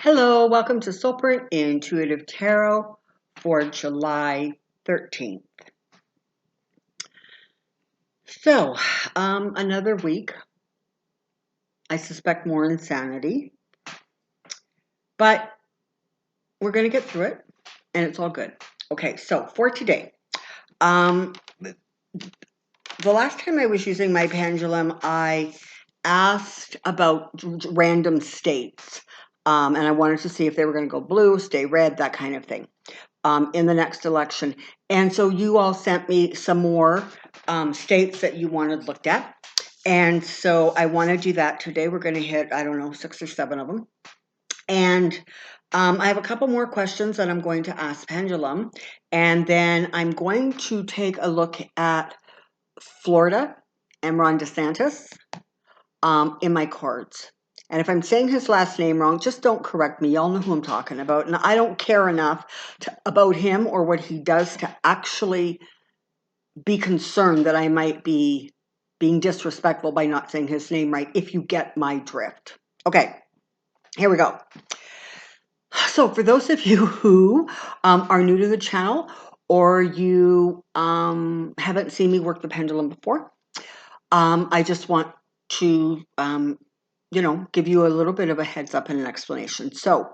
Hello, welcome to Soulprint Intuitive Tarot for July 13th. So, another week. I suspect more insanity, but we're going to get through it, and it's all good. Okay, so for today, the last time I was using my pendulum, I asked about random states, and I wanted to see if they were going to go blue, stay red, that kind of thing. In the next election. And so you all sent me some more states that you wanted looked at. And so I want to do that today. We're going to hit, I don't know, 6 or 7 of them. And I have a couple more questions that I'm going to ask Pendulum. And then I'm going to take a look at Florida and Ron DeSantis in my cards. And if I'm saying his last name wrong, just don't correct me. Y'all know who I'm talking about. And I don't care enough about him or what he does to actually be concerned that I might be being disrespectful by not saying his name right, if you get my drift. Okay, here we go. So for those of you who are new to the channel or you haven't seen me work the pendulum before, I just want to give you a little bit of a heads up and an explanation. So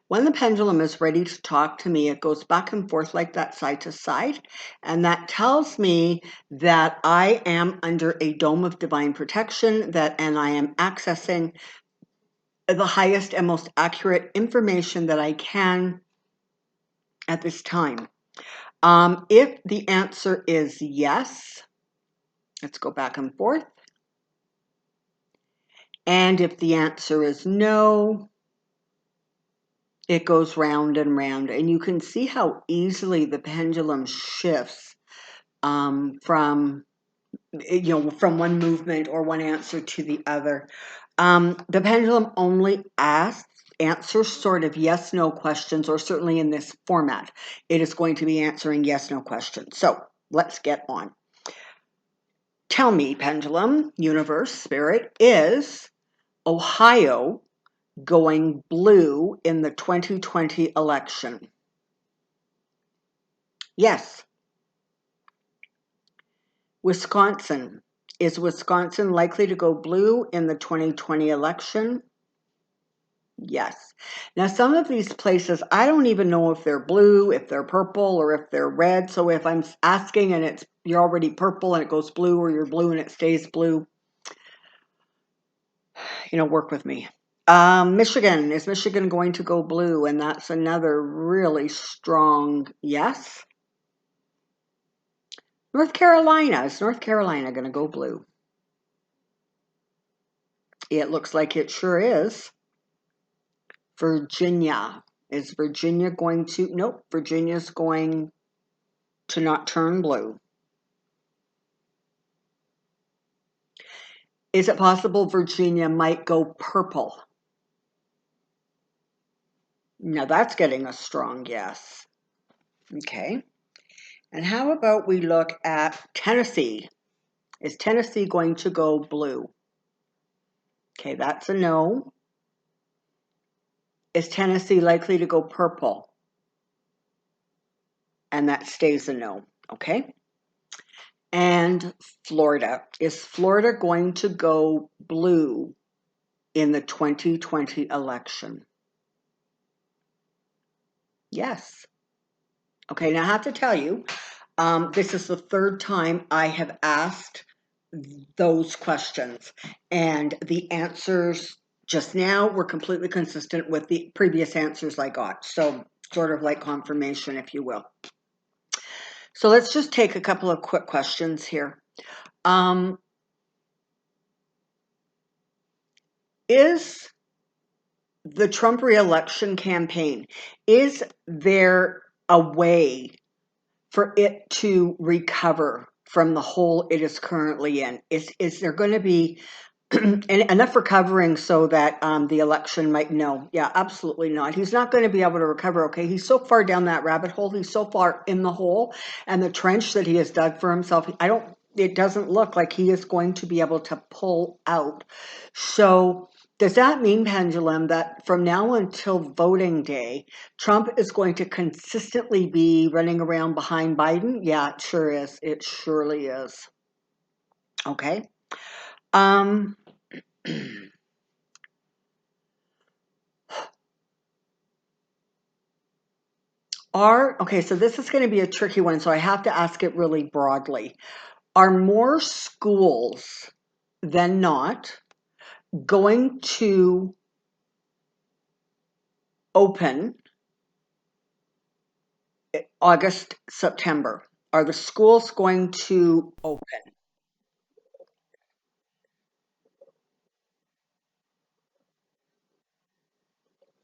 when the pendulum is ready to talk to me, it goes back and forth like that, side to side. And that tells me that I am under a dome of divine protection, and I am accessing the highest and most accurate information that I can at this time. If the answer is yes, let's go back and forth. And if the answer is no, it goes round and round. And you can see how easily the pendulum shifts from one movement or one answer to the other. The pendulum only answers sort of yes-no questions, or certainly in this format, it is going to be answering yes-no questions. So let's get on. Tell me, pendulum, universe, spirit, is Ohio going blue in the 2020 election? Yes. Wisconsin. Is Wisconsin likely to go blue in the 2020 election? Yes. Now, some of these places, I don't even know if they're blue, if they're purple, or if they're red. So if I'm asking and you're already purple and it goes blue, or you're blue and it stays blue, work with me. Michigan. Is Michigan going to go blue? And that's another really strong yes. North Carolina. Is North Carolina going to go blue? It looks like it sure is. Virginia. Is Virginia going to? Nope. Virginia's going to not turn blue. Is it possible Virginia might go purple? Now that's getting a strong yes. Okay. And how about we look at Tennessee? Is Tennessee going to go blue? Okay, that's a no. Is Tennessee likely to go purple? And that stays a no. Okay. And Florida. Is Florida going to go blue in the 2020 election? Yes. Okay, now I have to tell you, this is the third time I have asked those questions, and the answers just now were completely consistent with the previous answers I got. So sort of like confirmation, if you will. So let's just take a couple of quick questions here. Is the Trump re-election campaign, is there a way for it to recover from the hole it is currently in? Is there going to be enough recovering so that the election might? No, yeah, absolutely not. He's not going to be able to recover. Okay, he's so far down that rabbit hole. He's so far in the hole and the trench that he has dug for himself. It doesn't look like he is going to be able to pull out. So Does that mean, Pendulum, that from now until voting day, Trump is going to consistently be running around behind Biden? Yeah, it sure is. It surely is. Okay. Um, okay, so this is going to be a tricky one, so I have to ask it really broadly. Are more schools than not going to open August, September? Are the schools going to open?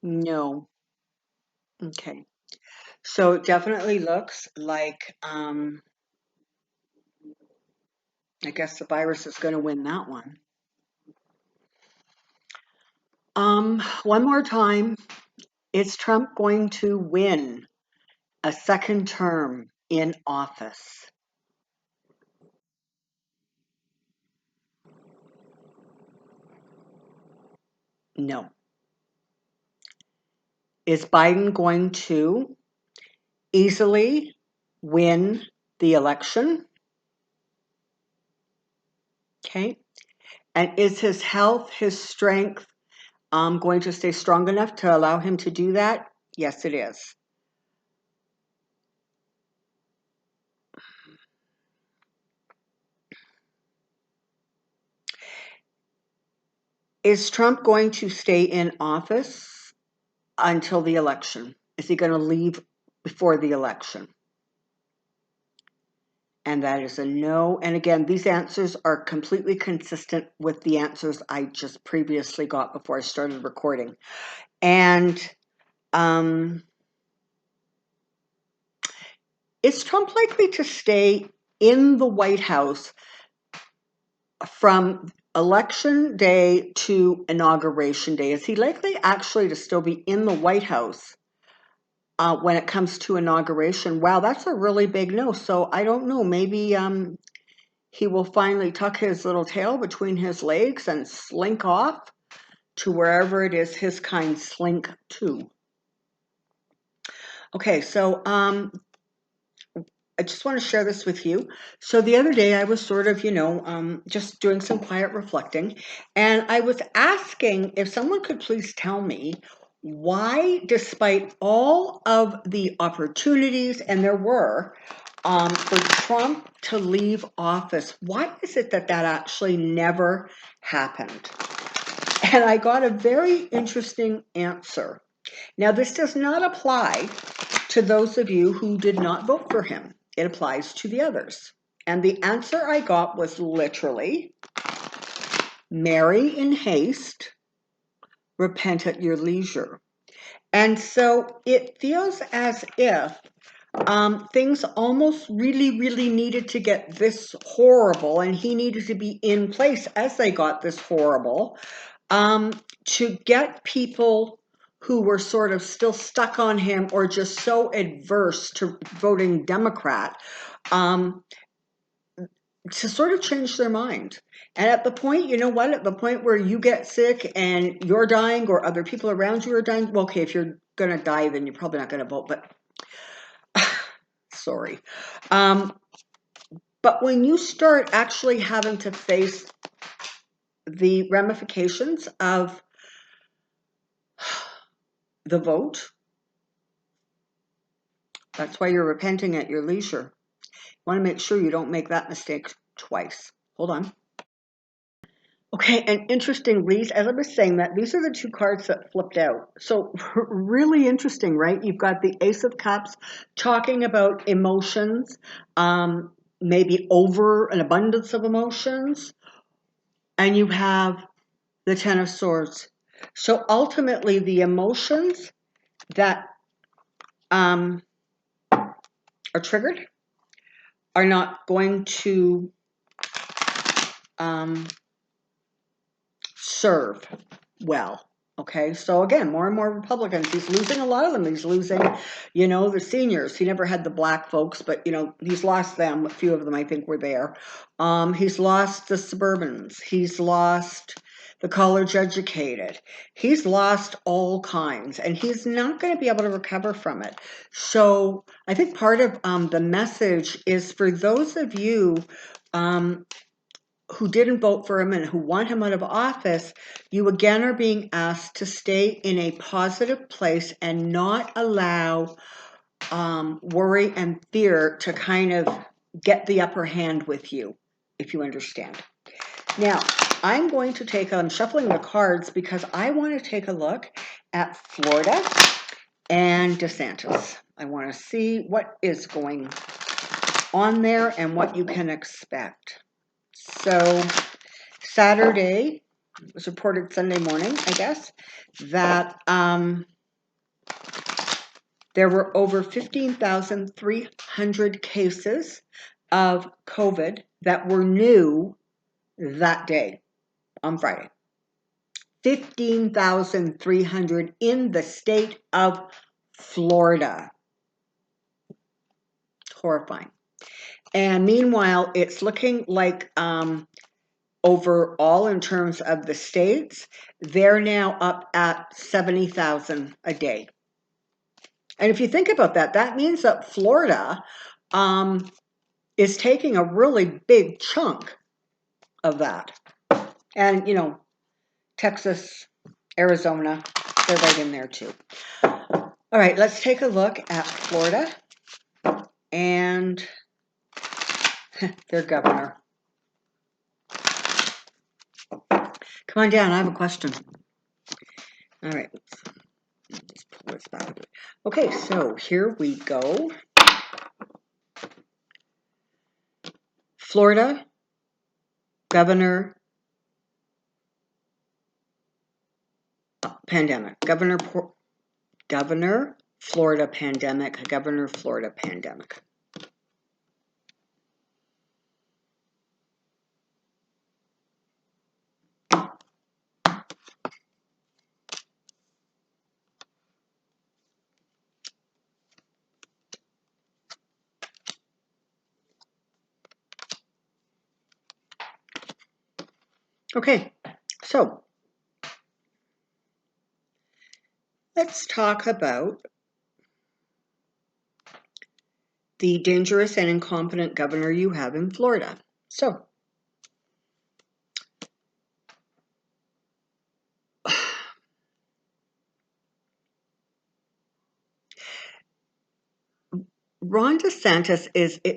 No. Okay. So it definitely looks like I guess the virus is going to win that one. One more time, is Trump going to win a second term in office? No. Is Biden going to easily win the election? Okay. And is his health, his strength, going to stay strong enough to allow him to do that? Yes, it is. Is Trump going to stay in office until the election? Is he going to leave before the election? And that is a no. And again, these answers are completely consistent with the answers I just previously got before I started recording. And is Trump likely to stay in the White House from election day to inauguration day? Is he likely actually to still be in the White House when it comes to inauguration? Wow, that's a really big no. So I don't know. Maybe he will finally tuck his little tail between his legs and slink off to wherever it is his kind slink to. Okay, so I just want to share this with you. So the other day I was sort of, just doing some quiet reflecting, and I was asking if someone could please tell me why, despite all of the opportunities, and there were, for Trump to leave office, why is it that that actually never happened? And I got a very interesting answer. Now, this does not apply to those of you who did not vote for him. It applies to the others. And the answer I got was literally marry in haste, repent at your leisure. And so it feels as if things almost really, really needed to get this horrible, and he needed to be in place as they got this horrible to get people who were sort of still stuck on him or just so adverse to voting Democrat to sort of change their mind. And at the point, you know what, at the point where you get sick and you're dying or other people around you are dying, well, okay, if you're going to die, then you're probably not going to vote, but sorry. But when you start actually having to face the ramifications of the vote, that's why you're repenting at your leisure. You want to make sure you don't make that mistake twice. Hold on. Okay, and interestingly, as I was saying that, these are the two cards that flipped out. So really interesting, right? You've got the Ace of Cups talking about emotions, maybe over an abundance of emotions, and you have the Ten of Swords. So ultimately, the emotions that are triggered are not going to serve well. Okay, so again, more and more Republicans. He's losing a lot of them. He's losing, the seniors. He never had the black folks, but he's lost them. A few of them, I think, were there. He's lost the suburbans. He's lost the college educated. He's lost all kinds, and he's not going to be able to recover from it. So I think part of the message is for those of you who didn't vote for him and who want him out of office, you again are being asked to stay in a positive place and not allow worry and fear to kind of get the upper hand with you, if you understand. Now, I'm shuffling the cards because I want to take a look at Florida and DeSantis. I want to see what is going on there and what you can expect. So, Saturday, it was reported Sunday morning, I guess, that there were over 15,300 cases of COVID that were new that day on Friday. 15,300 in the state of Florida. Horrifying. And meanwhile, it's looking like overall, in terms of the states, they're now up at 70,000 a day. And if you think about that, that means that Florida is taking a really big chunk of that. And, Texas, Arizona, they're right in there too. All right, let's take a look at Florida and their governor. Come on down, I have a question. All right, let's pull this back. Okay, so here we go. Florida governor pandemic. Governor Florida pandemic. Governor Florida pandemic. Okay, so let's talk about the dangerous and incompetent governor you have in Florida. So, Ron DeSantis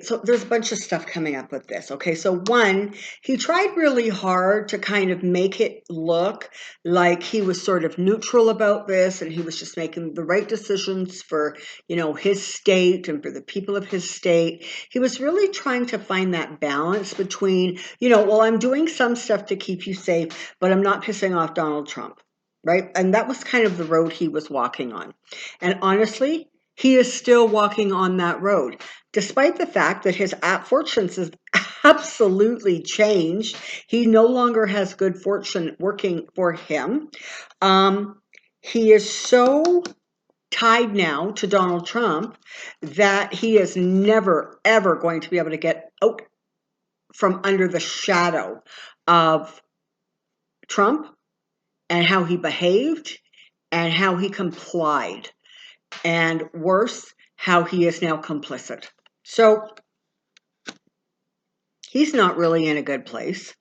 so there's a bunch of stuff coming up with this. Okay, so one, he tried really hard to kind of make it look like he was sort of neutral about this and he was just making the right decisions for, his state and for the people of his state. He was really trying to find that balance between, well, I'm doing some stuff to keep you safe, but I'm not pissing off Donald Trump, right? And that was kind of the road he was walking on. And honestly, he is still walking on that road, despite the fact that his fortunes has absolutely changed. He no longer has good fortune working for him. He is so tied now to Donald Trump that he is never, ever going to be able to get out from under the shadow of Trump and how he behaved and how he complied. And worse, how he is now complicit. So he's not really in a good place.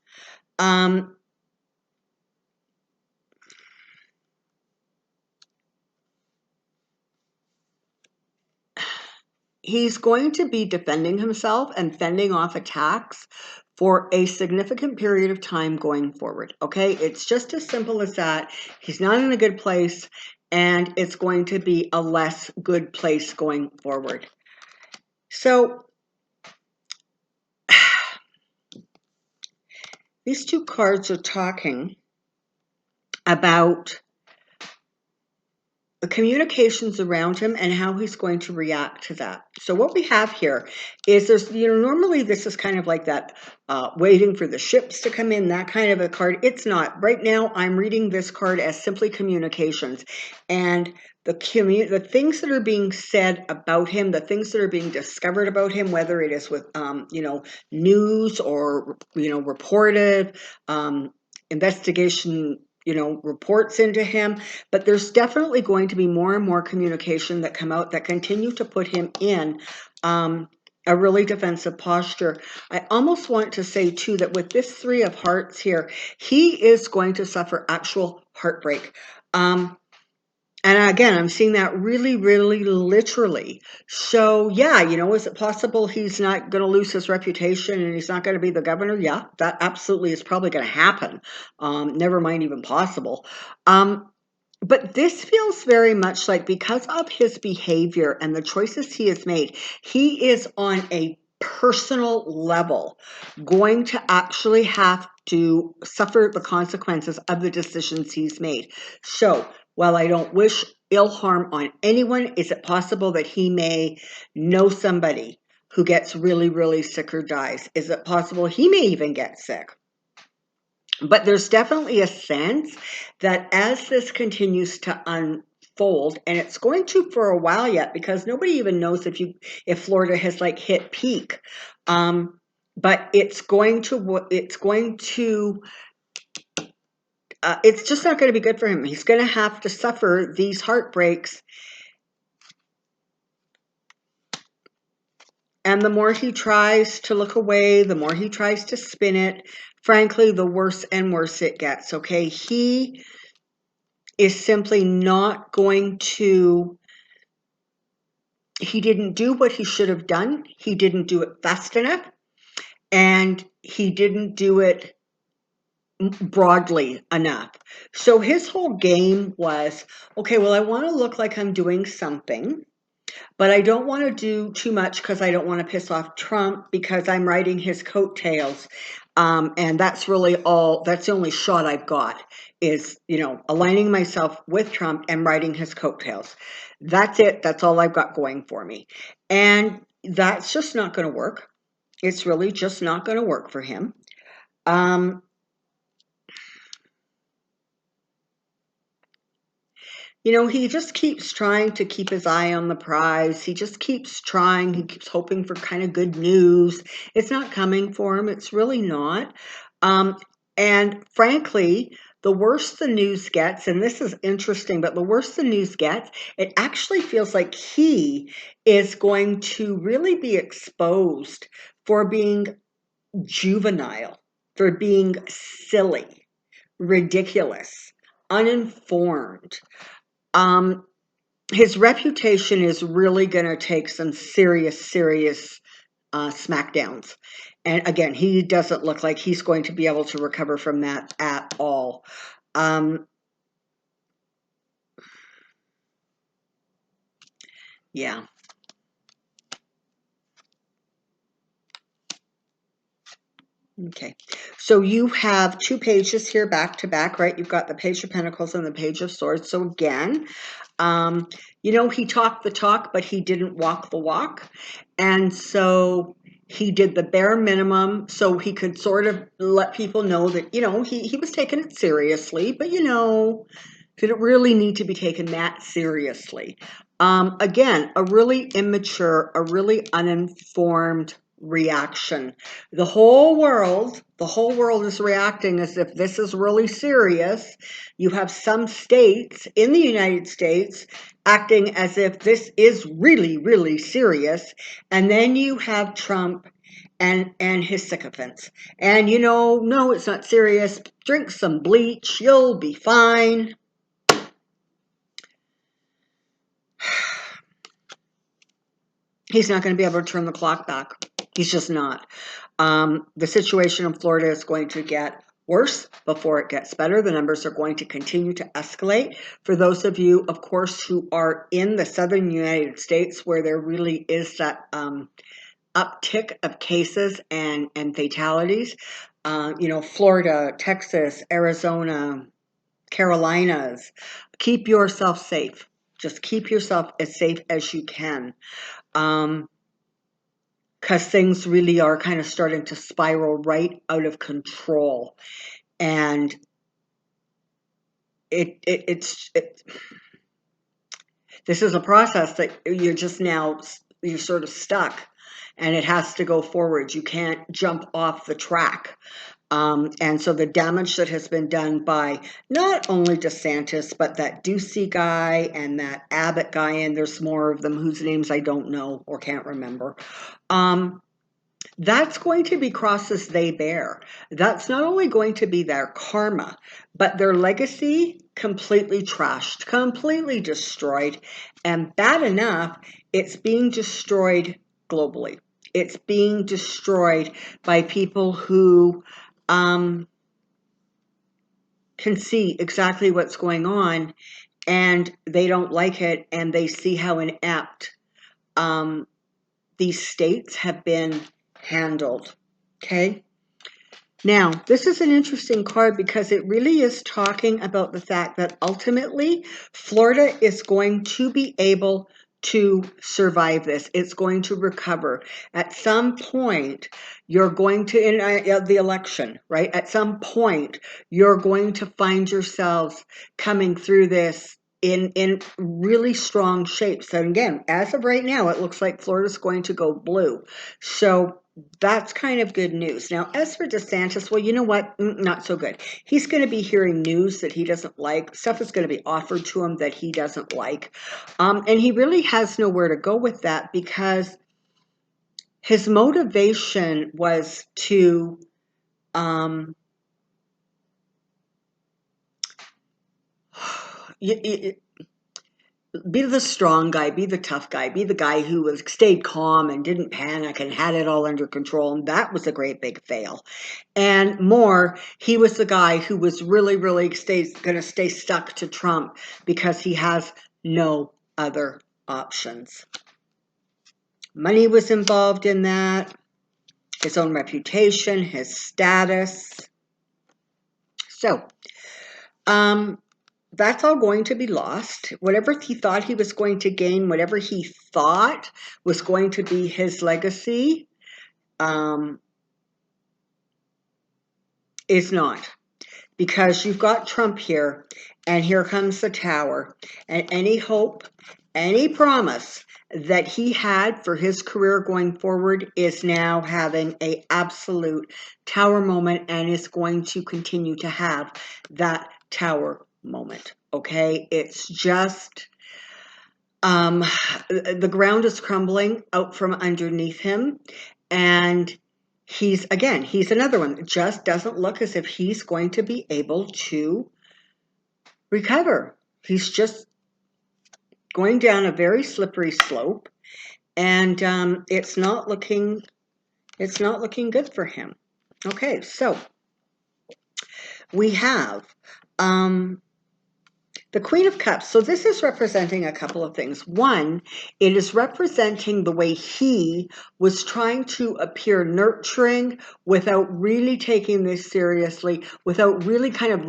He's going to be defending himself and fending off attacks for a significant period of time going forward. Okay, it's just as simple as that. He's not in a good place, and it's going to be a less good place going forward. So these two cards are talking about the communications around him and how he's going to react to that. So what we have here is normally this is kind of like that waiting for the ships to come in, that kind of a card. It's not. Right now, I'm reading this card as simply communications. And the things that are being said about him, the things that are being discovered about him, whether it is with, news or, reported, investigation, reports into him, but there's definitely going to be more and more communication that come out that continue to put him in a really defensive posture. I almost want to say too that with this Three of Hearts here, he is going to suffer actual heartbreak. And again, I'm seeing that really, really literally. So yeah, is it possible he's not going to lose his reputation and he's not going to be the governor? Yeah, that absolutely is probably going to happen. Never mind even possible. But this feels very much like, because of his behavior and the choices he has made, he is on a personal level going to actually have to suffer the consequences of the decisions he's made. So while I don't wish ill harm on anyone, is it possible that he may know somebody who gets really, really sick or dies? Is it possible he may even get sick? But there's definitely a sense that as this continues to unfold, and it's going to for a while yet, because nobody even knows if Florida has like hit peak, but it's just not going to be good for him. He's going to have to suffer these heartbreaks. And the more he tries to look away, the more he tries to spin it, frankly, the worse and worse it gets, okay? He is simply not going to, he didn't do what he should have done. He didn't do it fast enough, and he didn't do it broadly enough. So his whole game was, okay, well, I want to look like I'm doing something, but I don't want to do too much because I don't want to piss off Trump because I'm riding his coattails. And that's really that's the only shot I've got is, aligning myself with Trump and riding his coattails. That's it. That's all I've got going for me. And that's just not going to work. It's really just not going to work for him. He just keeps trying to keep his eye on the prize. He just keeps trying. He keeps hoping for kind of good news. It's not coming for him. It's really not. And frankly, the worse the news gets, and this is interesting, but the worse the news gets, it actually feels like he is going to really be exposed for being juvenile, for being silly, ridiculous, uninformed. His reputation is really going to take some serious smackdowns. And again, he doesn't look like he's going to be able to recover from that at all. Yeah. Okay. So you have two pages here back to back, right? You've got the Page of Pentacles and the Page of Swords. So again, he talked the talk, but he didn't walk the walk. And so he did the bare minimum so he could sort of let people know that, he was taking it seriously, but, didn't really need to be taken that seriously. Again, a really immature, a really uninformed reaction. The whole world is reacting as if this is really serious. You have some states in the United States acting as if this is really, really serious. And then you have Trump and his sycophants. And no, it's not serious. Drink some bleach, you'll be fine. He's not going to be able to turn the clock back. He's just not. The situation in Florida is going to get worse before it gets better. The numbers are going to continue to escalate. For those of you, of course, who are in the southern United States where there really is that uptick of cases and fatalities, Florida, Texas, Arizona, Carolinas, keep yourself safe. Just keep yourself as safe as you can. Because things really are kind of starting to spiral right out of control. And this is a process that you're sort of stuck, and it has to go forward. You can't jump off the track. And so the damage that has been done by not only DeSantis, but that Ducey guy and that Abbott guy, and there's more of them whose names I don't know or can't remember. That's going to be crosses they bear. That's not only going to be their karma, but their legacy completely trashed, completely destroyed. And bad enough, it's being destroyed globally. It's being destroyed by people who can see exactly what's going on, and they don't like it, and they see how inept these states have been handled. Okay. Now, this is an interesting card because it really is talking about the fact that ultimately Florida is going to be able to survive this. It's going to recover. At some point, you're going to, in the election, right? At some point, you're going to find yourselves coming through this in really strong shapes. And again, as of right now, it looks like Florida's going to go blue. So that's kind of good news. Now, as for DeSantis, well, you know what? Not so good. He's going to be hearing news that he doesn't like. Stuff is going to be offered to him that he doesn't like. And he really has nowhere to go with that because his motivation was to be the strong guy, be the tough guy, be the guy who stayed calm and didn't panic and had it all under control. And that was a great big fail. And more, he was the guy who was really, really going to stay stuck to Trump because he has no other options. Money was involved in that, his own reputation, his status. So, that's all going to be lost. Whatever he thought he was going to gain, whatever he thought was going to be his legacy, is not. Because you've got Trump here, and here comes the tower, and any hope, any promise that he had for his career going forward is now having an absolute tower moment, and is going to continue to have that tower moment. Okay, it's just the ground is crumbling out from underneath him, and he's another one that just doesn't look as if he's going to be able to recover. He's just going down a very slippery slope, and it's not looking good for him. Okay, so we have the Queen of Cups. So this is representing a couple of things. One, it is representing the way he was trying to appear nurturing without really taking this seriously, without really kind of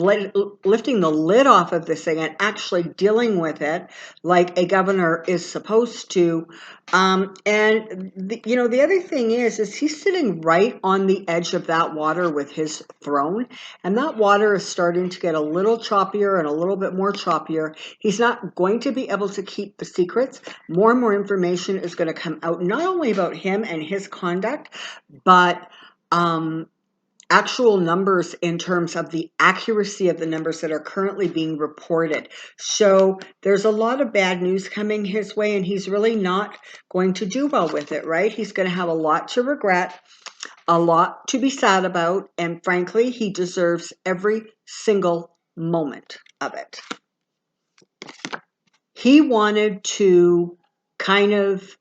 lifting the lid off of this thing and actually dealing with it like a governor is supposed to. The other thing is he's sitting right on the edge of that water with his throne, and that water is starting to get a little choppier and a little bit more choppier. He's not going to be able to keep the secrets. More and more information is going to come out, not only about him and his conduct, but actual numbers in terms of the accuracy of the numbers that are currently being reported. So there's a lot of bad news coming his way, and he's really not going to do well with it, right? He's going to have a lot to regret, a lot to be sad about, and frankly, he deserves every single moment of it. He wanted to kind of,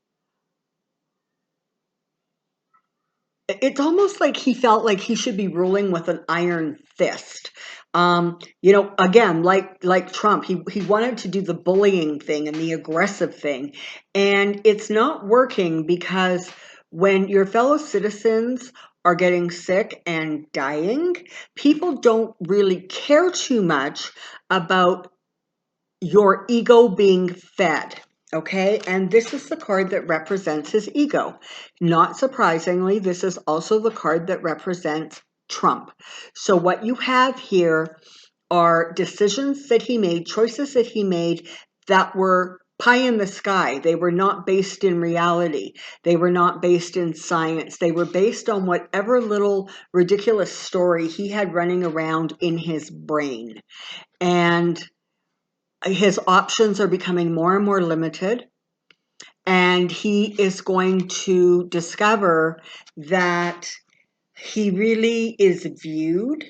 it's almost like he felt like he should be ruling with an iron fist. Again, like Trump, he wanted to do the bullying thing and the aggressive thing, and it's not working because when your fellow citizens are getting sick and dying, people don't really care too much about your ego being fed. Okay, and this is the card that represents his ego. Not surprisingly, this is also the card that represents Trump. So what you have here are decisions that he made, choices that he made that were pie in the sky. They were not based in reality. They were not based in science. They were based on whatever little ridiculous story he had running around in his brain. And his options are becoming more and more limited. And he is going to discover that he really is viewed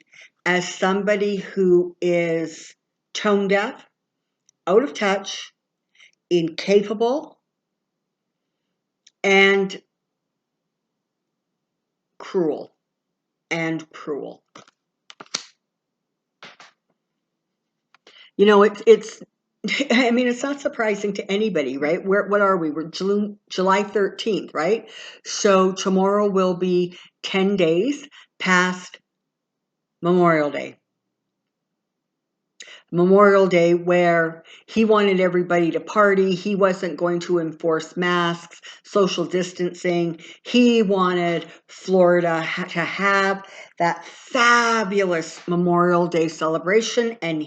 as somebody who is tone deaf, out of touch, incapable, and cruel. You know, it's I mean, it's not surprising to anybody, right? What are we? We're July 13th, right? So tomorrow will be 10 days past Memorial Day. Memorial Day, where he wanted everybody to party. He wasn't going to enforce masks, social distancing. He wanted Florida to have that fabulous Memorial Day celebration. And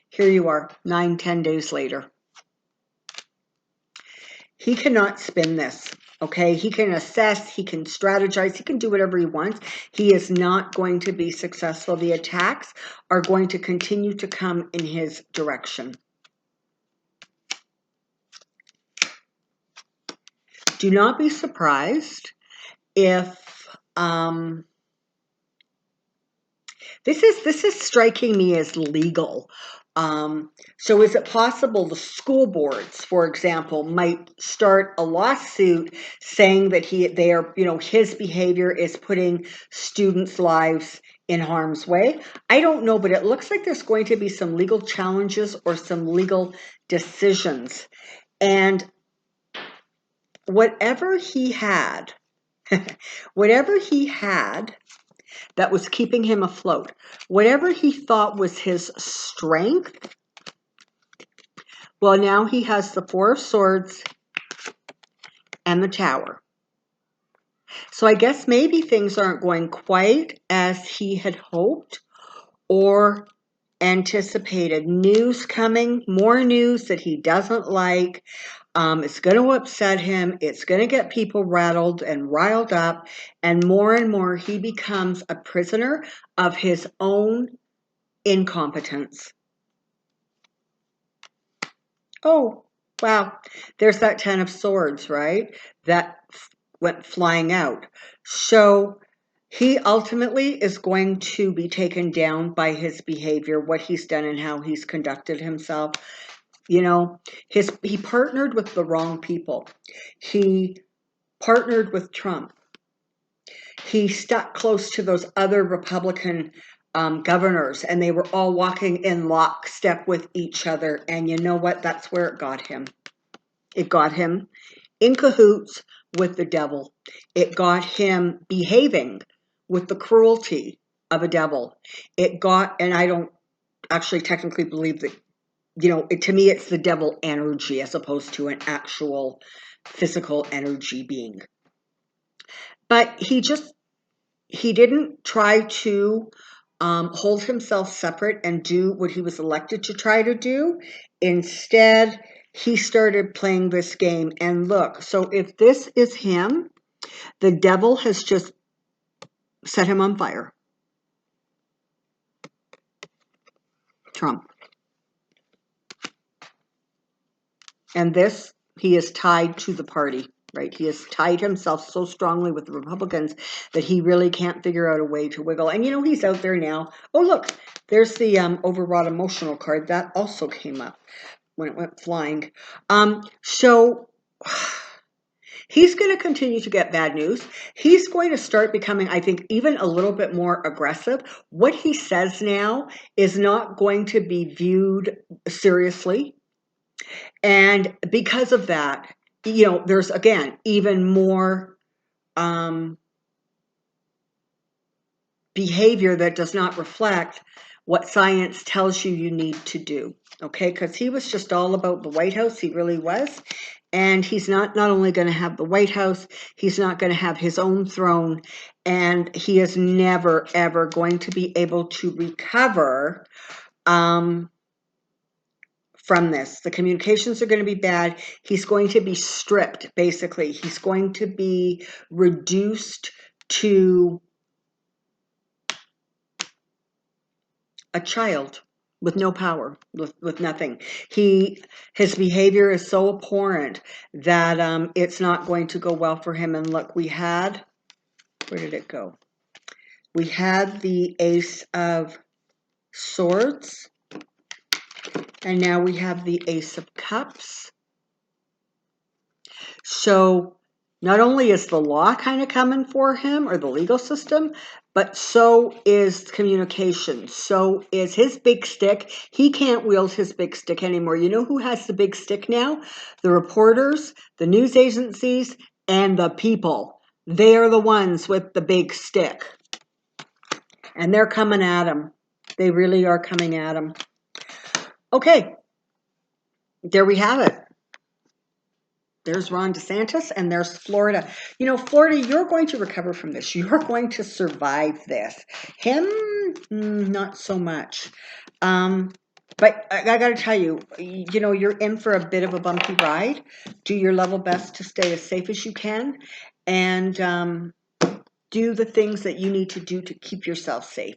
here you are, 9-10 days later. He cannot spin this. Okay, he can assess, he can strategize, he can do whatever he wants. He is not going to be successful. The attacks are going to continue to come in his direction. Do not be surprised if this is striking me as legal. So is it possible the school boards, for example, might start a lawsuit saying that his behavior is putting students' lives in harm's way? I don't know, but it looks like there's going to be some legal challenges or some legal decisions. And whatever he had that was keeping him afloat, whatever he thought was his strength, well, now he has the Four of Swords and the Tower. So I guess maybe things aren't going quite as he had hoped or anticipated. News coming, more news that he doesn't like. It's going to upset him. It's going to get people rattled and riled up. And more he becomes a prisoner of his own incompetence. Oh, wow. There's that 10 of Swords, right? That went flying out. So he ultimately is going to be taken down by his behavior, what he's done and how he's conducted himself. You know, he partnered with the wrong people. He partnered with Trump. He stuck close to those other Republican governors, and they were all walking in lockstep with each other. And you know what? That's where it got him. It got him in cahoots with the devil. It got him behaving with the cruelty of a devil. And I don't actually technically believe that, to me, it's the devil energy as opposed to an actual physical energy being. But he didn't try to hold himself separate and do what he was elected to try to do. Instead, he started playing this game. And look, so if this is him, the devil has just set him on fire. Trump. And this, he is tied to the party, right? He has tied himself so strongly with the Republicans that he really can't figure out a way to wiggle. And, he's out there now. Oh, look, there's the overwrought emotional card. That also came up when it went flying. So he's going to continue to get bad news. He's going to start becoming, I think, even a little bit more aggressive. What he says now is not going to be viewed seriously. And because of that, there's, again, even more behavior that does not reflect what science tells you need to do. Okay, because he was just all about the White House. He really was. And he's not only going to have the White House, he's not going to have his own throne. And he is never, ever going to be able to recover from this. The communications are going to be bad. He's going to be stripped, basically. He's going to be reduced to a child with no power, with nothing. His behavior is so abhorrent that it's not going to go well for him. And look, we had, where did it go? We had the Ace of Swords, and now we have the Ace of Cups. So not only is the law kind of coming for him, or the legal system, but so is communication. So is his big stick. He can't wield his big stick anymore. You know who has the big stick now? The reporters, the news agencies, and the people. They are the ones with the big stick. And they're coming at him. They really are coming at him. Okay, there we have it. There's Ron DeSantis, and there's Florida. You know, Florida, you're going to recover from this. You're going to survive this. Him, not so much. But I got to tell you, you know, you're in for a bit of a bumpy ride. Do your level best to stay as safe as you can, and do the things that you need to do to keep yourself safe.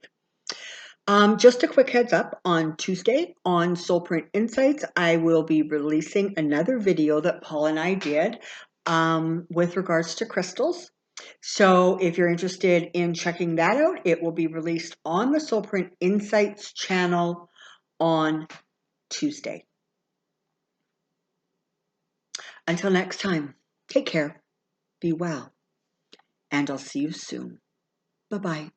Just a quick heads up, on Tuesday on Soulprint Insights, I will be releasing another video that Paul and I did with regards to crystals. So if you're interested in checking that out, it will be released on the Soulprint Insights channel on Tuesday. Until next time, take care, be well, and I'll see you soon. Bye-bye.